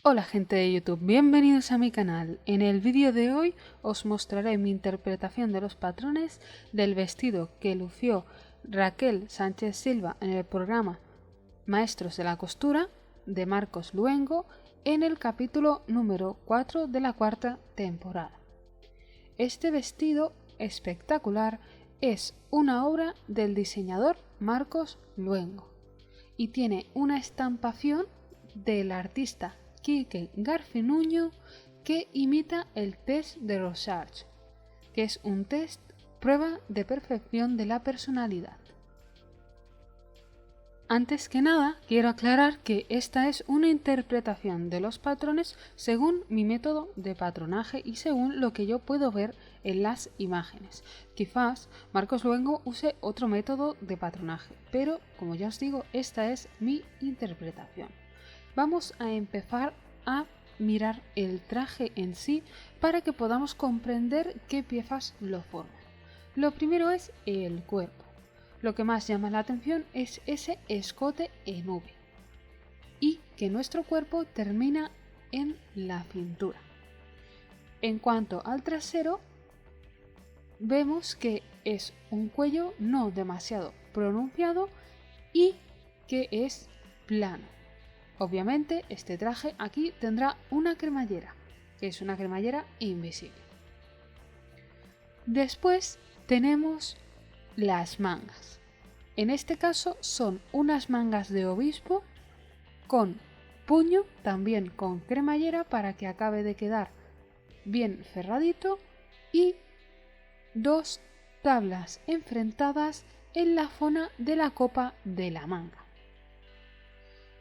Hola gente de YouTube, bienvenidos a mi canal. En el vídeo de hoy os mostraré mi interpretación de los patrones del vestido que lució Raquel Sánchez Silva en el programa Maestros de la Costura de Marcos Luengo en el capítulo número 4 de la cuarta temporada. Este vestido espectacular es una obra del diseñador Marcos Luengo y tiene una estampación del artista Quique Garfinuño que imita el test de Rorschach, que es un test prueba de perfección de la personalidad. Antes que nada, quiero aclarar que esta es una interpretación de los patrones según mi método de patronaje y según lo que yo puedo ver en las imágenes. Quizás Marcos Luengo use otro método de patronaje, pero como ya os digo, esta es mi interpretación. Vamos a empezar a mirar el traje en sí para que podamos comprender qué piezas lo forman. Lo primero es el cuerpo. Lo que más llama la atención es ese escote en V y que nuestro cuerpo termina en la cintura. En cuanto al trasero, vemos que es un cuello no demasiado pronunciado y que es plano. Obviamente este traje aquí tendrá una cremallera, que es una cremallera invisible. Después tenemos las mangas. En este caso son unas mangas de obispo con puño, también con cremallera para que acabe de quedar bien cerradito, y dos tablas enfrentadas en la zona de la copa de la manga.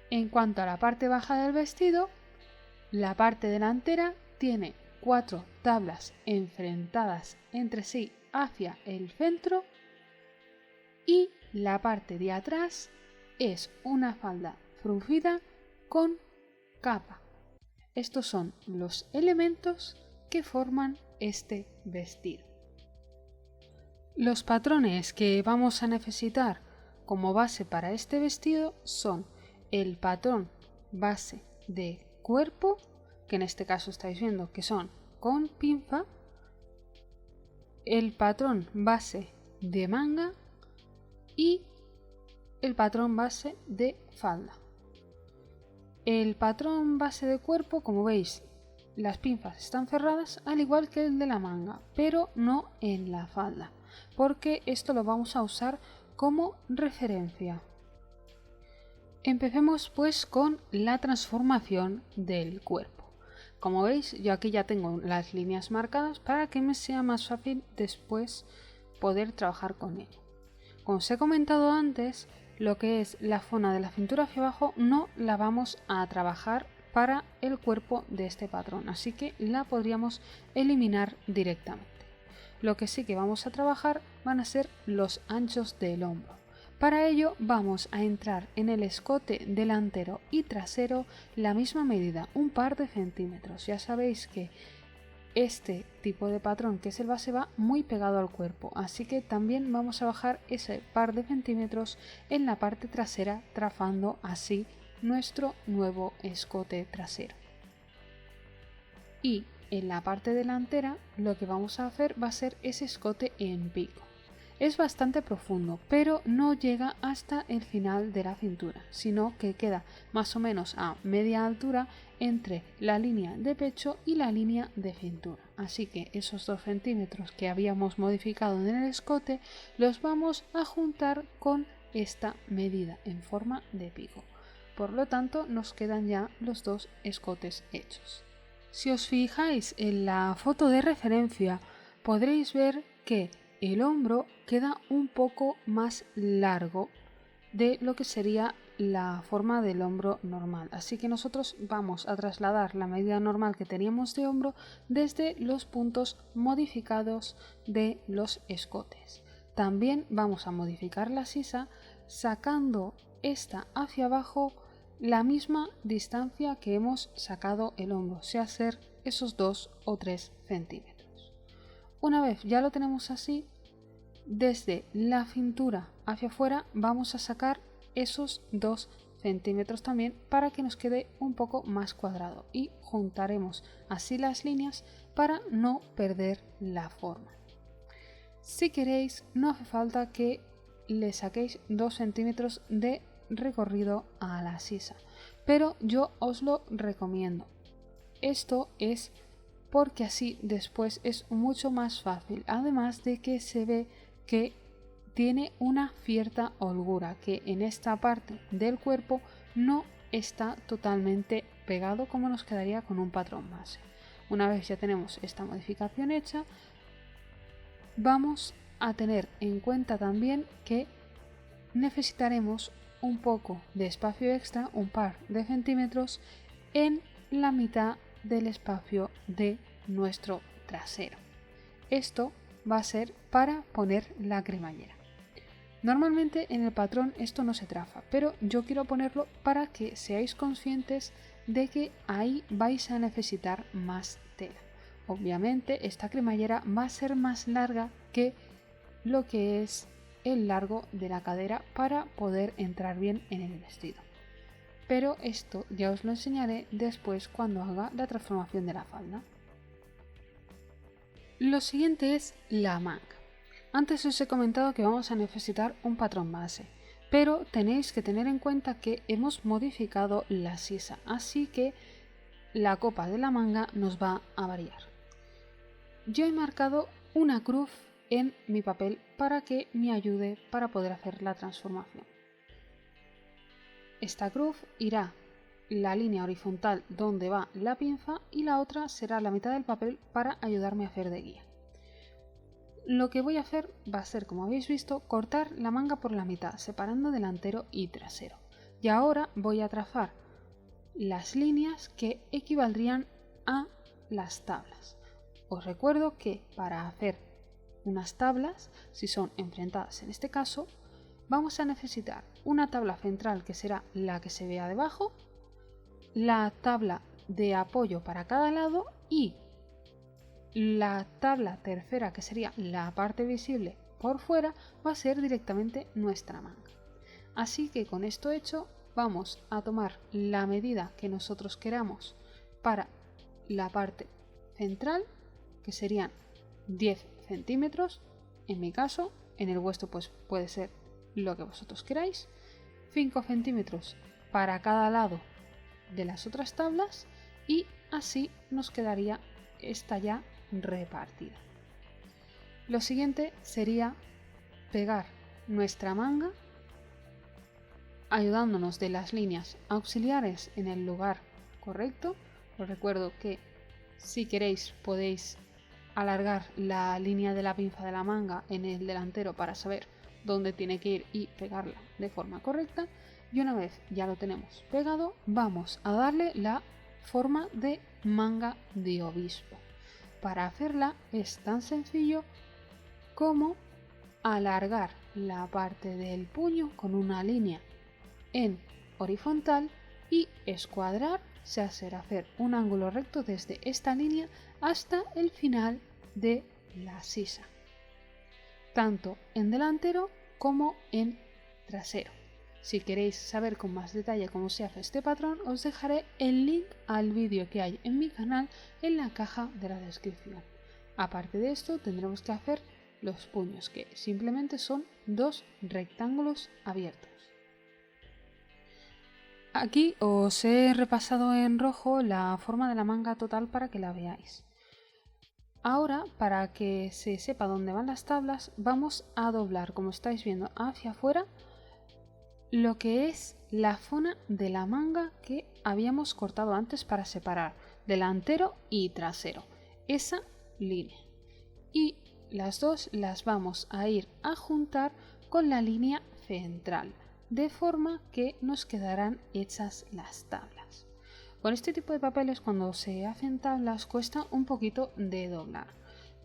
En cuanto a la parte baja del vestido, la parte delantera tiene 4 tablas enfrentadas entre sí hacia el centro y la parte de atrás es una falda fruncida con capa. Estos son los elementos que forman este vestido. Los patrones que vamos a necesitar como base para este vestido son el patrón base de cuerpo, que en este caso estáis viendo que son con pinza, el patrón base de manga y el patrón base de falda. El patrón base de cuerpo, como veis, las pinzas están cerradas al igual que el de la manga, pero no en la falda, porque esto lo vamos a usar como referencia. Empecemos pues con la transformación del cuerpo. Como veis, yo aquí ya tengo las líneas marcadas para que me sea más fácil después poder trabajar con ello. Como os he comentado antes, lo que es la zona de la cintura hacia abajo no la vamos a trabajar para el cuerpo de este patrón, así que la podríamos eliminar directamente. Lo que sí que vamos a trabajar van a ser los anchos del hombro. Para ello vamos a entrar en el escote delantero y trasero la misma medida, un par de centímetros. Ya sabéis que este tipo de patrón, que es el base, va muy pegado al cuerpo, así que también vamos a bajar ese par de centímetros en la parte trasera, trazando así nuestro nuevo escote trasero. Y en la parte delantera lo que vamos a hacer va a ser ese escote en pico. Es bastante profundo, pero no llega hasta el final de la cintura, sino que queda más o menos a media altura entre la línea de pecho y la línea de cintura. Así que esos 2 centímetros que habíamos modificado en el escote los vamos a juntar con esta medida en forma de pico. Por lo tanto, nos quedan ya los 2 escotes hechos. Si os fijáis en la foto de referencia, podréis ver que el hombro queda un poco más largo de lo que sería la forma del hombro normal. Así que nosotros vamos a trasladar la medida normal que teníamos de hombro desde los puntos modificados de los escotes. También vamos a modificar la sisa sacando esta hacia abajo la misma distancia que hemos sacado el hombro, sea ser esos 2 o 3 centímetros. Una vez ya lo tenemos así, desde la cintura hacia afuera vamos a sacar esos 2 centímetros también para que nos quede un poco más cuadrado, y juntaremos así las líneas para no perder la forma. Si queréis, no hace falta que le saquéis 2 centímetros de recorrido a la sisa, pero yo os lo recomiendo. Esto es porque así después es mucho más fácil, además de que se ve que tiene una cierta holgura, que en esta parte del cuerpo no está totalmente pegado como nos quedaría con un patrón base. Una vez ya tenemos esta modificación hecha, vamos a tener en cuenta también que necesitaremos un poco de espacio extra, un par de centímetros, en la mitad del espacio de nuestro trasero. Esto va a ser para poner la cremallera. Normalmente en el patrón esto no se traza, pero yo quiero ponerlo para que seáis conscientes de que ahí vais a necesitar más tela. Obviamente esta cremallera va a ser más larga que lo que es el largo de la cadera para poder entrar bien en el vestido. Pero esto ya os lo enseñaré después cuando haga la transformación de la falda. Lo siguiente es la manga. Antes os he comentado que vamos a necesitar un patrón base, pero tenéis que tener en cuenta que hemos modificado la sisa, así que la copa de la manga nos va a variar. Yo he marcado una cruz en mi papel para que me ayude para poder hacer la transformación. Esta cruz irá la línea horizontal donde va la pinza y la otra será la mitad del papel para ayudarme a hacer de guía. Lo que voy a hacer va a ser, como habéis visto, cortar la manga por la mitad, separando delantero y trasero. Y ahora voy a trazar las líneas que equivaldrían a las tablas. Os recuerdo que para hacer unas tablas, si son enfrentadas en este caso, vamos a necesitar una tabla central que será la que se vea debajo, la tabla de apoyo para cada lado y la tabla tercera, que sería la parte visible por fuera, va a ser directamente nuestra manga. Así que con esto hecho vamos a tomar la medida que nosotros queramos para la parte central, que serían 10 centímetros en mi caso, en el vuestro pues puede ser lo que vosotros queráis, 5 centímetros para cada lado de las otras tablas, y así nos quedaría esta ya repartida. Lo siguiente sería pegar nuestra manga ayudándonos de las líneas auxiliares en el lugar correcto. Os recuerdo que si queréis podéis alargar la línea de la pinza de la manga en el delantero para saber dónde tiene que ir y pegarla de forma correcta. Y una vez ya lo tenemos pegado, vamos a darle la forma de manga de obispo. Para hacerla es tan sencillo como alargar la parte del puño con una línea en horizontal y escuadrar, se hace hacer un ángulo recto desde esta línea hasta el final de la sisa, tanto en delantero como en trasero. Si queréis saber con más detalle cómo se hace este patrón, os dejaré el link al vídeo que hay en mi canal en la caja de la descripción. Aparte de esto, tendremos que hacer los puños, que simplemente son dos rectángulos abiertos. Aquí os he repasado en rojo la forma de la manga total para que la veáis. Ahora, para que se sepa dónde van las tablas, vamos a doblar, como estáis viendo, hacia afuera lo que es la zona de la manga que habíamos cortado antes para separar delantero y trasero, esa línea, y las dos las vamos a ir a juntar con la línea central, de forma que nos quedarán hechas las tablas. Con este tipo de papeles, cuando se hacen tablas, cuesta un poquito de doblar,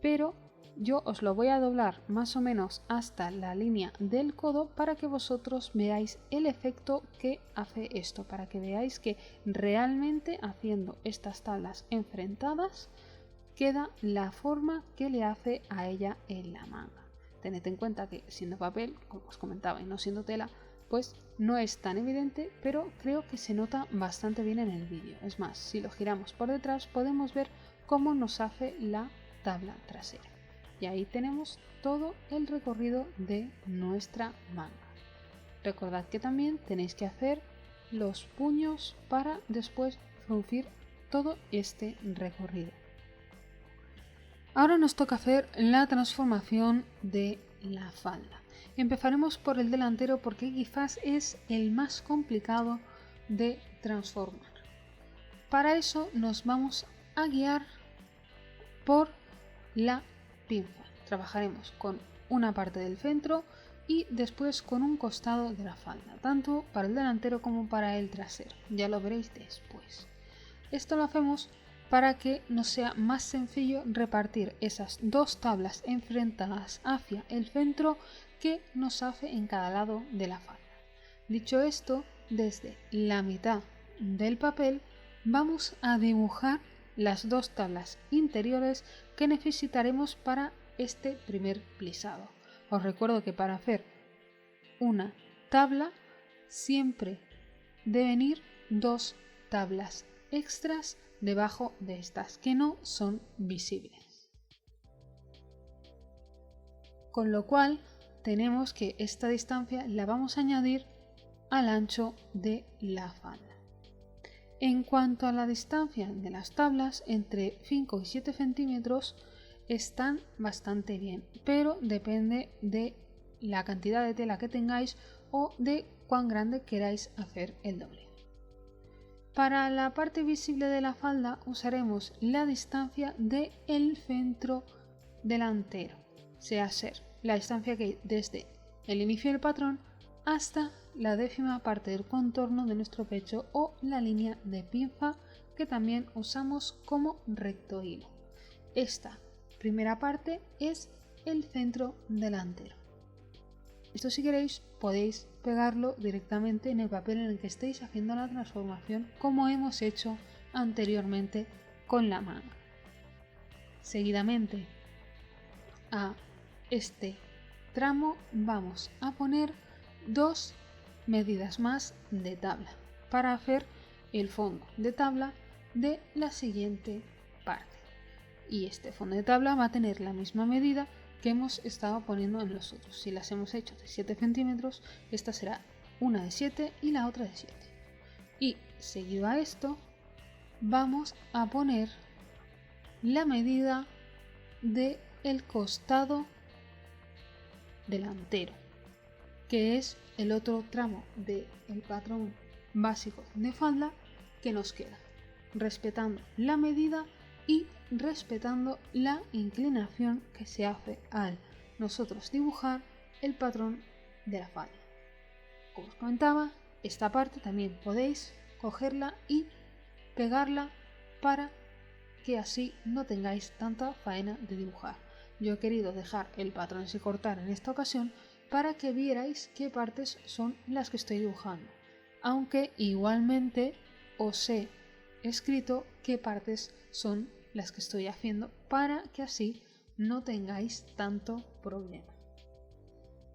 pero yo os lo voy a doblar más o menos hasta la línea del codo para que vosotros veáis el efecto que hace esto, para que veáis que realmente haciendo estas tablas enfrentadas queda la forma que le hace a ella en la manga. Tened en cuenta que siendo papel, como os comentaba, y no siendo tela, pues no es tan evidente, pero creo que se nota bastante bien en el vídeo. Es más, si lo giramos por detrás podemos ver cómo nos hace la tabla trasera. Y ahí tenemos todo el recorrido de nuestra manga. Recordad que también tenéis que hacer los puños para después fruncir todo este recorrido. Ahora nos toca hacer la transformación de la falda. Empezaremos por el delantero porque quizás es el más complicado de transformar. Para eso nos vamos a guiar por la pinza. Trabajaremos con una parte del centro y después con un costado de la falda, tanto para el delantero como para el trasero. Ya lo veréis después. Esto lo hacemos para que nos sea más sencillo repartir esas dos tablas enfrentadas hacia el centro que nos hace en cada lado de la falda. Dicho esto, desde la mitad del papel vamos a dibujar las dos tablas interiores que necesitaremos para este primer plisado. Os recuerdo que para hacer una tabla siempre deben ir dos tablas extras debajo de estas que no son visibles. Con lo cual tenemos que esta distancia la vamos a añadir al ancho de la falda. En cuanto a la distancia de las tablas, entre 5 y 7 centímetros están bastante bien, pero depende de la cantidad de tela que tengáis o de cuán grande queráis hacer el doble. Para la parte visible de la falda usaremos la distancia del centro delantero, sea ser la distancia que hay desde el inicio del patrón hasta la décima parte del contorno de nuestro pecho o la línea de pinza que también usamos como recto hilo. Esta primera parte es el centro delantero. Esto, si queréis, podéis pegarlo directamente en el papel en el que estéis haciendo la transformación, como hemos hecho anteriormente con la manga. Seguidamente a este tramo vamos a poner dos medidas más de tabla para hacer el fondo de tabla de la siguiente parte. Y este fondo de tabla va a tener la misma medida que hemos estado poniendo en los otros. Si las hemos hecho de 7 centímetros, esta será una de 7 y la otra de 7. Y seguido a esto, vamos a poner la medida del costado delantero, que es el otro tramo del patrón básico de falda que nos queda, respetando la medida y respetando la inclinación que se hace al nosotros dibujar el patrón de la falda. Como os comentaba, esta parte también podéis cogerla y pegarla para que así no tengáis tanta faena de dibujar. Yo he querido dejar el patrón sin cortar en esta ocasión para que vierais qué partes son las que estoy dibujando, aunque igualmente os he escrito qué partes son las que estoy haciendo para que así no tengáis tanto problema.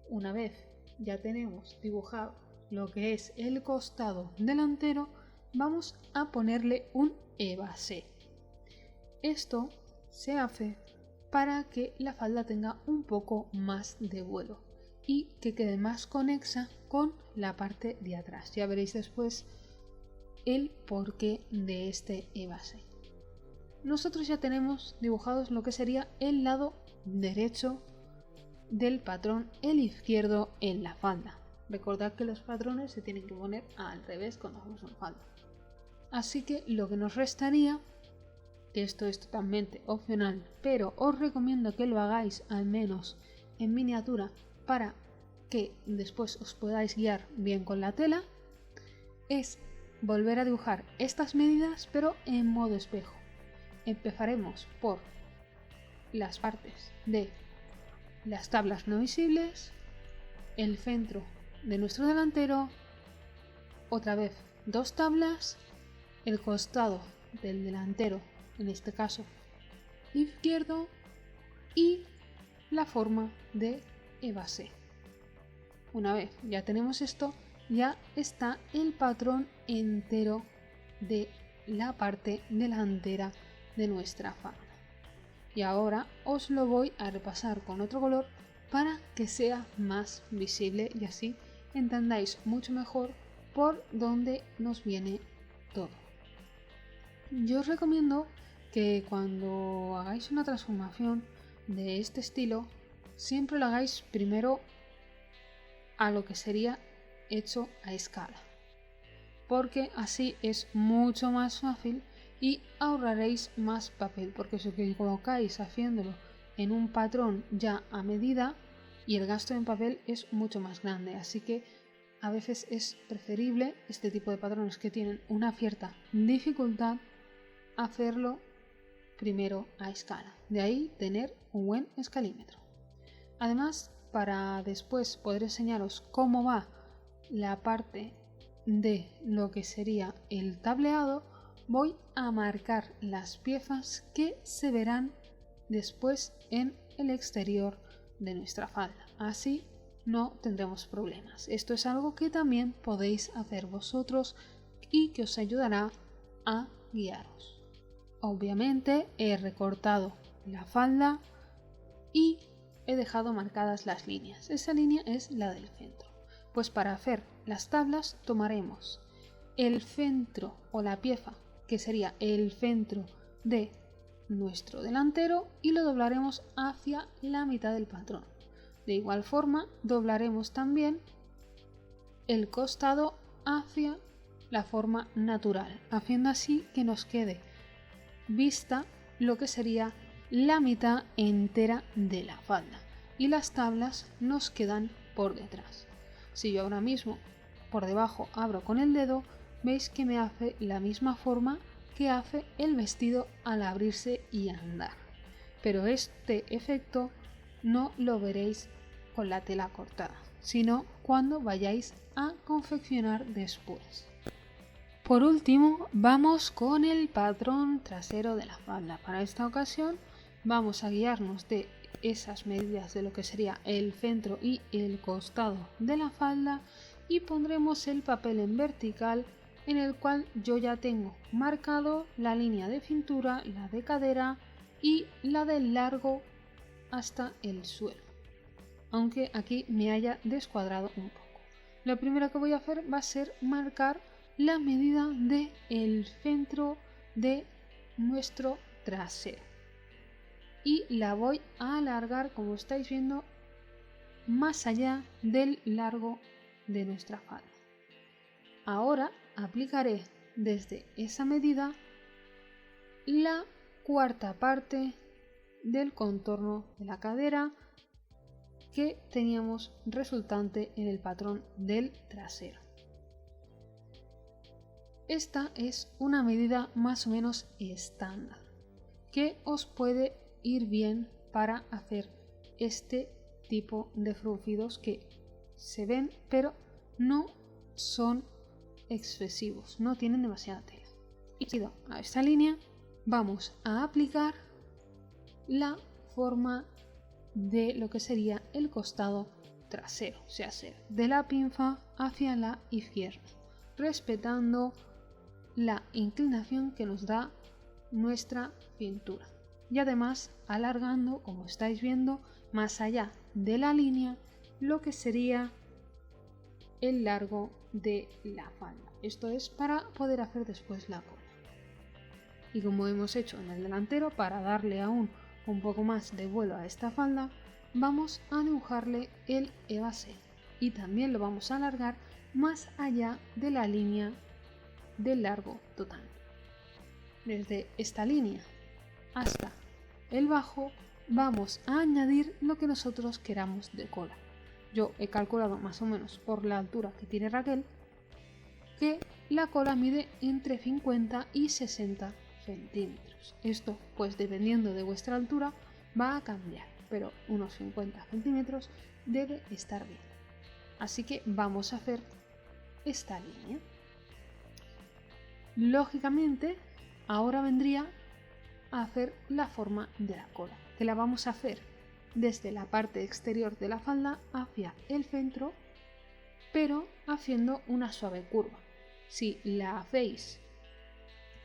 Una vez ya tenemos dibujado lo que es el costado delantero, vamos a ponerle un evasé. Esto se hace para que la falda tenga un poco más de vuelo y que quede más conexa con la parte de atrás. Ya veréis después el porqué de este evasé. Nosotros ya tenemos dibujados lo que sería el lado derecho del patrón, el izquierdo en la falda. Recordad que los patrones se tienen que poner al revés cuando hacemos una falda. Así que lo que nos restaría, que esto es totalmente opcional, pero os recomiendo que lo hagáis al menos en miniatura para que después os podáis guiar bien con la tela, es volver a dibujar estas medidas pero en modo espejo. Empezaremos por las partes de las tablas no visibles, el centro de nuestro delantero, otra vez dos tablas, el costado del delantero, en este caso izquierdo, y la forma de evasé. Una vez ya tenemos esto, ya está el patrón entero de la parte delantera de nuestra falda. Y ahora os lo voy a repasar con otro color para que sea más visible y así entendáis mucho mejor por dónde nos viene todo. Yo os recomiendo que cuando hagáis una transformación de este estilo siempre lo hagáis primero a lo que sería hecho a escala, porque así es mucho más fácil y ahorraréis más papel, porque si os colocáis haciéndolo en un patrón ya a medida y el gasto en papel es mucho más grande, así que a veces es preferible este tipo de patrones que tienen una cierta dificultad hacerlo primero a escala, de ahí tener un buen escalímetro. Además, para después poder enseñaros cómo va la parte de lo que sería el tableado, voy a marcar las piezas que se verán después en el exterior de nuestra falda. Así no tendremos problemas. Esto es algo que también podéis hacer vosotros y que os ayudará a guiaros. Obviamente he recortado la falda y he dejado marcadas las líneas. Esa línea es la del centro. Pues para hacer las tablas tomaremos el centro o la pieza que sería el centro de nuestro delantero y lo doblaremos hacia la mitad del patrón. De igual forma doblaremos también el costado hacia la forma natural, haciendo así que nos quede vista lo que sería la mitad entera de la falda y las tablas nos quedan por detrás. Si yo ahora mismo por debajo abro con el dedo, veis que me hace la misma forma que hace el vestido al abrirse y andar, pero este efecto no lo veréis con la tela cortada, sino cuando vayáis a confeccionar después. Por último, vamos con el patrón trasero de la falda. Para esta ocasión vamos a guiarnos de esas medidas de lo que sería el centro y el costado de la falda y pondremos el papel en vertical, en el cual yo ya tengo marcado la línea de cintura, la de cadera y la del largo hasta el suelo, aunque aquí me haya descuadrado un poco. Lo primero que voy a hacer va a ser marcar la medida del centro de nuestro trasero y la voy a alargar, como estáis viendo, más allá del largo de nuestra falda. Ahora aplicaré desde esa medida la cuarta parte del contorno de la cadera que teníamos resultante en el patrón del trasero. Esta es una medida más o menos estándar que os puede ir bien para hacer este tipo de fruncidos que se ven pero no son excesivos, no tienen demasiada tela. Y seguido a esta línea vamos a aplicar la forma de lo que sería el costado trasero, o sea, de la pinza hacia la izquierda, respetando la inclinación que nos da nuestra cintura y además alargando, como estáis viendo, más allá de la línea lo que sería el largo de la falda. Esto es para poder hacer después la cola. Y como hemos hecho en el delantero, para darle aún un poco más de vuelo a esta falda, vamos a dibujarle el evasé y también lo vamos a alargar más allá de la línea del largo total. Desde esta línea hasta el bajo vamos a añadir lo que nosotros queramos de cola. Yo he calculado más o menos por la altura que tiene Raquel que la cola mide entre 50 y 60 centímetros. Esto pues dependiendo de vuestra altura va a cambiar, pero unos 50 centímetros debe estar bien. Así que vamos a hacer esta línea. Lógicamente, ahora vendría a hacer la forma de la cola, que la vamos a hacer desde la parte exterior de la falda hacia el centro pero haciendo una suave curva. Si la hacéis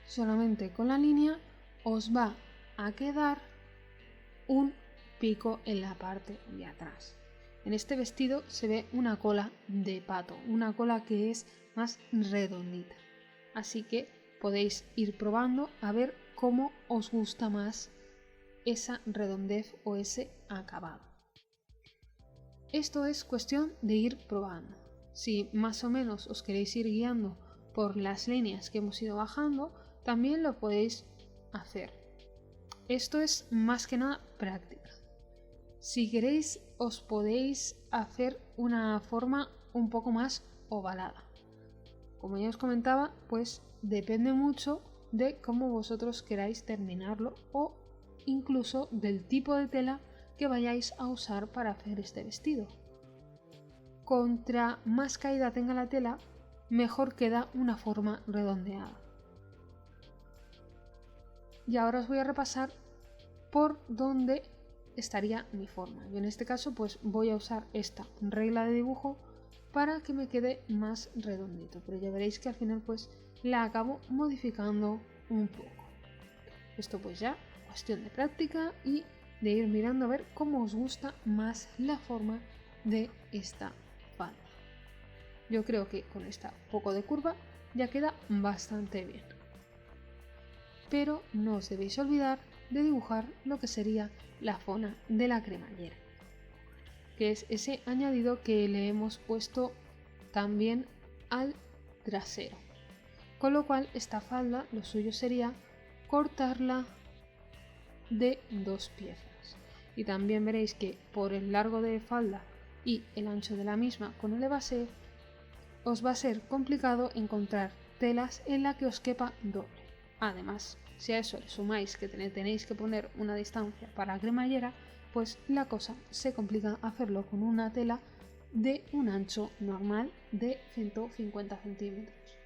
solamente con la línea, os va a quedar un pico en la parte de atrás. En este vestido se ve una cola de pato, una cola que es más redondita. Así que podéis ir probando a ver cómo os gusta más esa redondez o ese acabado. Esto es cuestión de ir probando. Si más o menos os queréis ir guiando por las líneas que hemos ido bajando, también lo podéis hacer. Esto es más que nada práctica. Si queréis, os podéis hacer una forma un poco más ovalada. Como ya os comentaba, pues depende mucho de cómo vosotros queráis terminarlo o incluso del tipo de tela que vayáis a usar para hacer este vestido. Contra más caída tenga la tela, mejor queda una forma redondeada. Y ahora os voy a repasar por dónde estaría mi forma. Yo en este caso pues voy a usar esta regla de dibujo para que me quede más redondito, pero ya veréis que al final pues la acabo modificando un poco. Esto pues ya cuestión de práctica y de ir mirando a ver cómo os gusta más la forma de esta falda. Yo creo que con esta poco de curva ya queda bastante bien, pero no os debéis olvidar de dibujar lo que sería la zona de la cremallera, que es ese añadido que le hemos puesto también al trasero, con lo cual esta falda lo suyo sería cortarla de 2 piezas, y también veréis que por el largo de falda y el ancho de la misma con el evasé os va a ser complicado encontrar telas en la que os quepa doble. Además, si a eso le sumáis que tenéis que poner una distancia para la cremallera, pues la cosa se complica hacerlo con una tela de un ancho normal de 150 centímetros.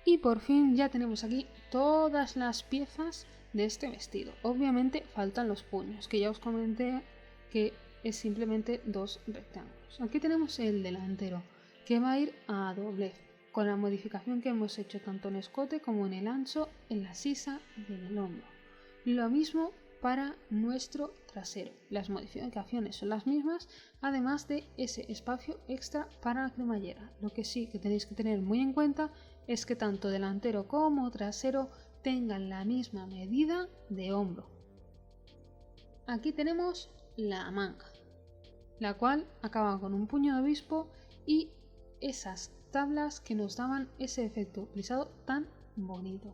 Y por fin ya tenemos aquí todas las piezas de este vestido. Obviamente faltan los puños, que ya os comenté que es simplemente 2 rectángulos. Aquí tenemos el delantero, que va a ir a doblez, con la modificación que hemos hecho tanto en escote como en el ancho, en la sisa y en el hombro. Lo mismo para nuestro trasero. Las modificaciones son las mismas, además de ese espacio extra para la cremallera. Lo que sí que tenéis que tener muy en cuenta es que tanto delantero como trasero tengan la misma medida de hombro. Aquí tenemos la manga, la cual acaba con un puño de obispo y esas tablas que nos daban ese efecto plisado tan bonito.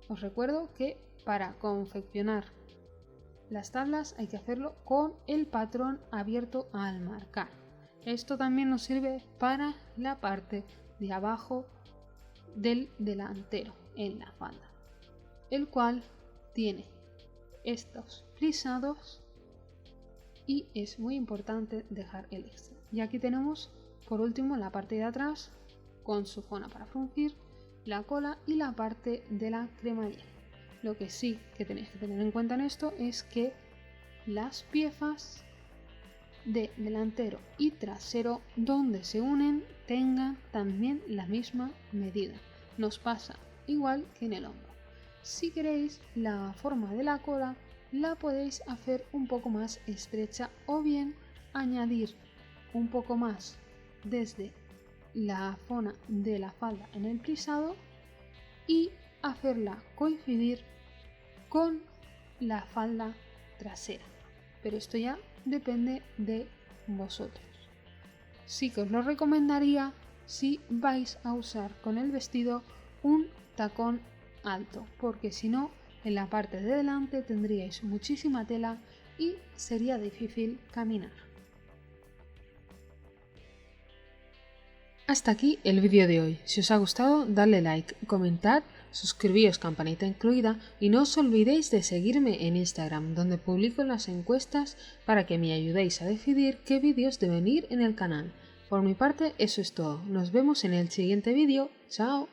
Os recuerdo que para confeccionar las tablas hay que hacerlo con el patrón abierto al marcar. Esto también nos sirve para la parte de abajo del delantero en la falda, el cual tiene estos plisados y es muy importante dejar el extra. Y aquí tenemos por último la parte de atrás con su zona para fruncir, la cola y la parte de la cremallera. Lo que sí que tenéis que tener en cuenta en esto es que las piezas de delantero y trasero donde se unen tengan también la misma medida. Nos pasa igual que en el hombro. Si queréis, la forma de la cola la podéis hacer un poco más estrecha o bien añadir un poco más desde la zona de la falda en el plisado y hacerla coincidir con la falda trasera, pero esto ya depende de vosotros. Sí que os lo recomendaría si vais a usar con el vestido un tacón alto, porque si no, en la parte de delante tendríais muchísima tela y sería difícil caminar. Hasta aquí el vídeo de hoy. Si os ha gustado, dadle like, comentad, suscribíos, campanita incluida, y no os olvidéis de seguirme en Instagram, donde publico las encuestas para que me ayudéis a decidir qué vídeos deben ir en el canal. Por mi parte, eso es todo. Nos vemos en el siguiente vídeo. ¡Chao!